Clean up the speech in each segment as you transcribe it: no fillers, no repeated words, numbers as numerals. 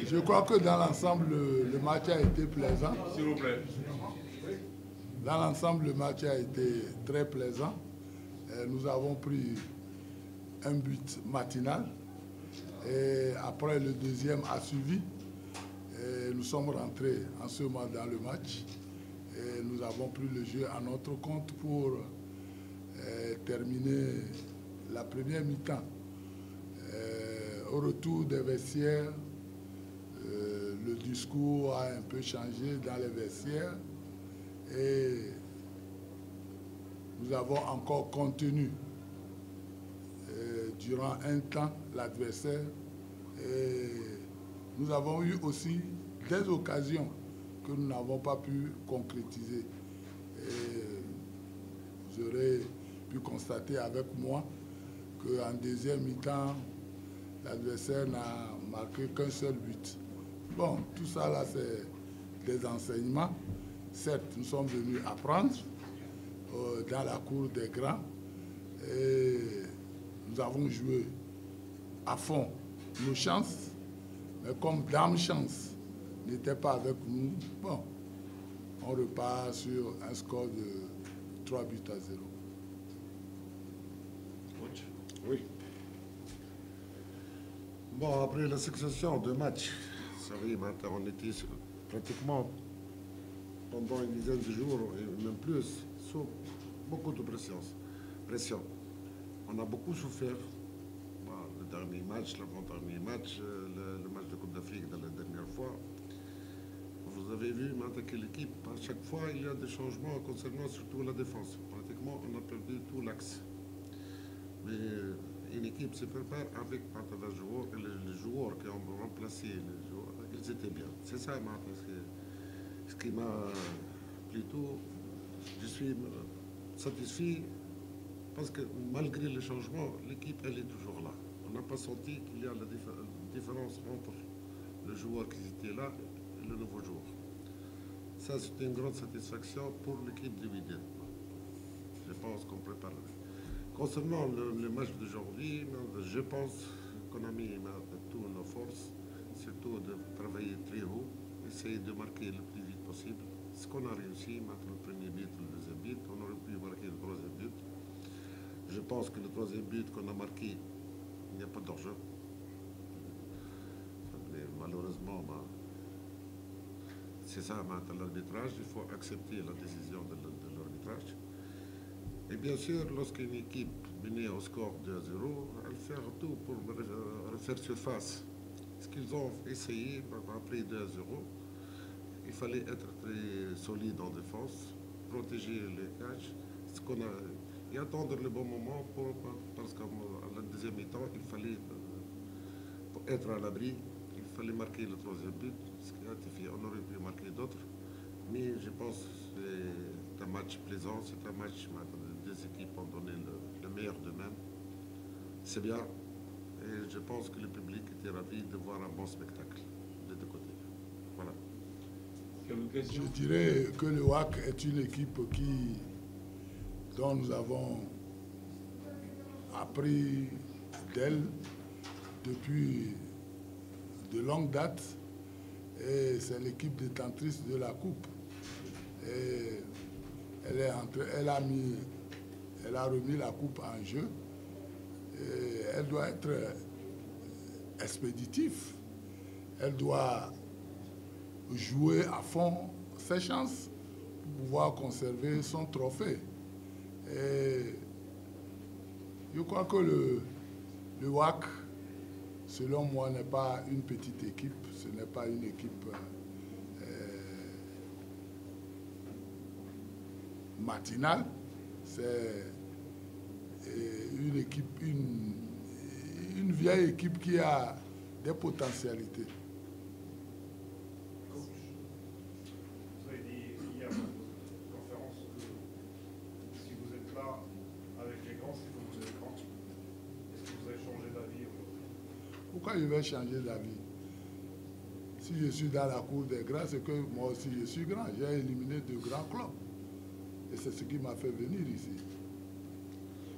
Je crois que dans l'ensemble, le match a été plaisant. S'il vous plaît. Dans l'ensemble, le match a été très plaisant. Nous avons pris un but matinal. Et après, le deuxième a suivi. Et nous sommes rentrés en ce moment dans le match. Et nous avons pris le jeu à notre compte pour terminer la première mi-temps. Au retour des vestiaires, le discours a un peu changé dans les vestiaires et nous avons encore contenu durant un temps l'adversaire et nous avons eu aussi des occasions que nous n'avons pas pu concrétiser. Et vous aurez pu constater avec moi qu'en deuxième mi-temps, l'adversaire n'a marqué qu'un seul but. Bon, tout ça là, c'est des enseignements. Certes, nous sommes venus apprendre dans la cour des grands et nous avons joué à fond nos chances, mais comme Dame Chance n'était pas avec nous, bon, on repart sur un score de 3 buts à 0. Oui. Bon, après la succession de matchs, ça y est, maintenant, on était pratiquement pendant une dizaine de jours, et même plus, sous beaucoup de pression. On a beaucoup souffert. Bon, le dernier match, l'avant-dernier match, le match de Coupe d'Afrique de la dernière fois. Vous avez vu maintenant que l'équipe, à chaque fois, il y a des changements concernant surtout la défense. Pratiquement, on a perdu tout l'axe. Mais une équipe se prépare avec les joueurs, et les joueurs qui ont remplacé les joueurs, ils étaient bien. C'est ça, ce qui m'a plutôt... Je suis satisfait parce que malgré les changements, l'équipe, elle est toujours là. On n'a pas senti qu'il y a la différence entre le joueur qui était là et le nouveau joueur. Ça, c'est une grande satisfaction pour l'équipe de Wydad. Je pense qu'on prépare. Concernant le match d'aujourd'hui, je pense qu'on a mis toutes nos forces, surtout de travailler très haut, essayer de marquer le plus vite possible. Ce qu'on a réussi, entre le premier but et le deuxième but, on aurait pu marquer le troisième but. Je pense que le troisième but qu'on a marqué, il n'y a pas d'enjeu. Malheureusement, c'est ça maintenant l'arbitrage, il faut accepter la décision de l'arbitrage. Et bien sûr, lorsqu'une équipe menait au score de 2-0, elle fait tout pour refaire surface. Ce qu'ils ont essayé après 2-0, il fallait être très solide en défense, protéger les cages, et attendre le bon moment parce qu'à la deuxième mi-temps, il fallait, pour être à l'abri, il fallait marquer le troisième but, ce qui a été fait. On aurait pu marquer d'autres, mais je pense que c'est un match plaisant, c'est un match où les deux équipes ont donné le meilleur d'eux-mêmes. C'est bien, et je pense que le public était ravi de voir un bon spectacle des deux côtés. Voilà. Je dirais que le WAC est une équipe dont nous avons appris d'elle depuis de longue date. Et c'est l'équipe détentrice de la Coupe. Et elle a remis la Coupe en jeu. Et elle doit être expéditive. Elle doit jouer à fond ses chances pour pouvoir conserver son trophée. Et je crois que le WAC, selon moi, n'est pas une petite équipe, ce n'est pas une équipe matinale, c'est une équipe, une vieille équipe qui a des potentialités. Vous avez dit hier dans votre conférence que si vous êtes là avec les grands, c'est que vous êtes grand. Est-ce que vous avez changé d'avis? Pourquoi je vais changer d'avis? Si je suis dans la cour des grands, c'est que moi aussi je suis grand. J'ai éliminé de grands clubs. Et c'est ce qui m'a fait venir ici.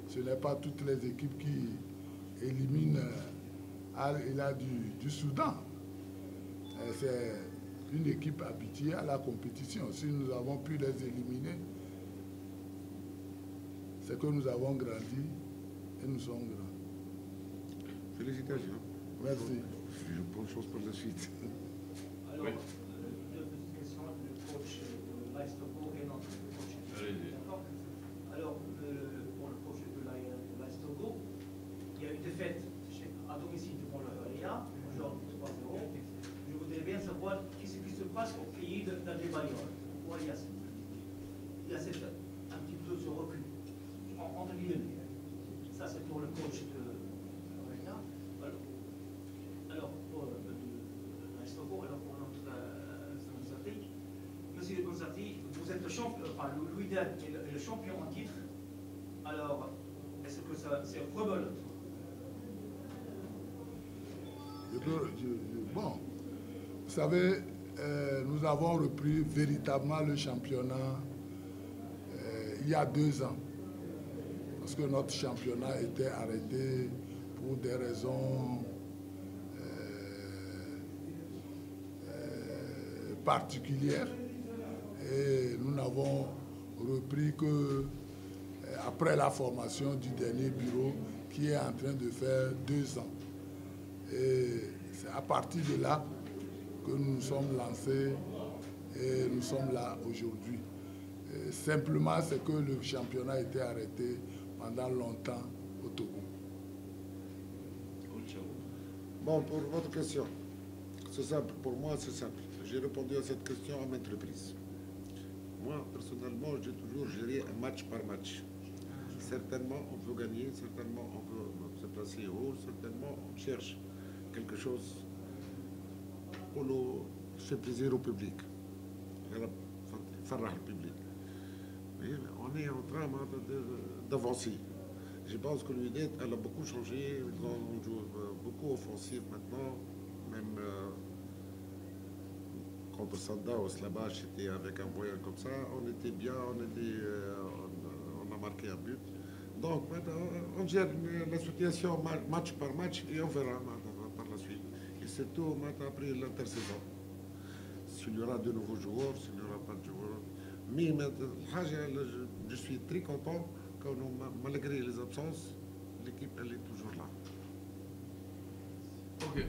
Ce n'est pas toutes les équipes qui éliminent du Soudan. C'est une équipe habituée à la compétition. Si nous avons pu les éliminer, c'est que nous avons grandi et nous sommes grands. Félicitations. Merci. Bonne chance pour la suite. Alors, deux petites questions. Le coach de l'AS Togo et notre coach. D'accord. Alors, pour le coach de l'AS Togo, il y a eu une défaite à domicile devant le Valéa, aujourd'hui 3-0. Je voudrais bien savoir ce qui se passe au pays d'Adebayor. Pourquoi il y a un petit peu ce recul entre guillemets. Ça, c'est pour le coach de Valéa. Alors, pour l'AS Togo, alors pour notre Bonsati. Monsieur Bonsati, vous êtes le champion, enfin, Louis Dan est le champion en titre. Alors, est-ce que c'est rebelote? Bon, vous savez, nous avons repris véritablement le championnat il y a 2 ans. Parce que notre championnat était arrêté pour des raisons particulières. Et nous n'avons repris que après la formation du dernier bureau qui est en train de faire 2 ans. Et c'est à partir de là que nous nous sommes lancés et nous sommes là aujourd'hui. Simplement, c'est que le championnat a été arrêté pendant longtemps au Togo. Bon, pour votre question, c'est simple. Pour moi, c'est simple. J'ai répondu à cette question à maintes reprises. Moi, personnellement, j'ai toujours géré un match par match. Certainement, on veut gagner, certainement, on veut se placer haut, certainement, on cherche quelque chose pour nous faire plaisir au public. Faire le public. Mais on est en train d'avancer. Je pense que l'UNED, elle a beaucoup changé. On joue beaucoup offensif maintenant. Même contre Sandaos, là-bas, j'étais avec un moyen comme ça. On était bien, on a marqué un but. Donc maintenant, on gère la situation match par match et on verra par la suite. Et c'est tout maintenant après l'intersaison. S'il y aura de nouveaux joueurs, s'il n'y aura pas de joueurs. Mais je suis très content que malgré les absences, l'équipe elle est toujours là. Ok.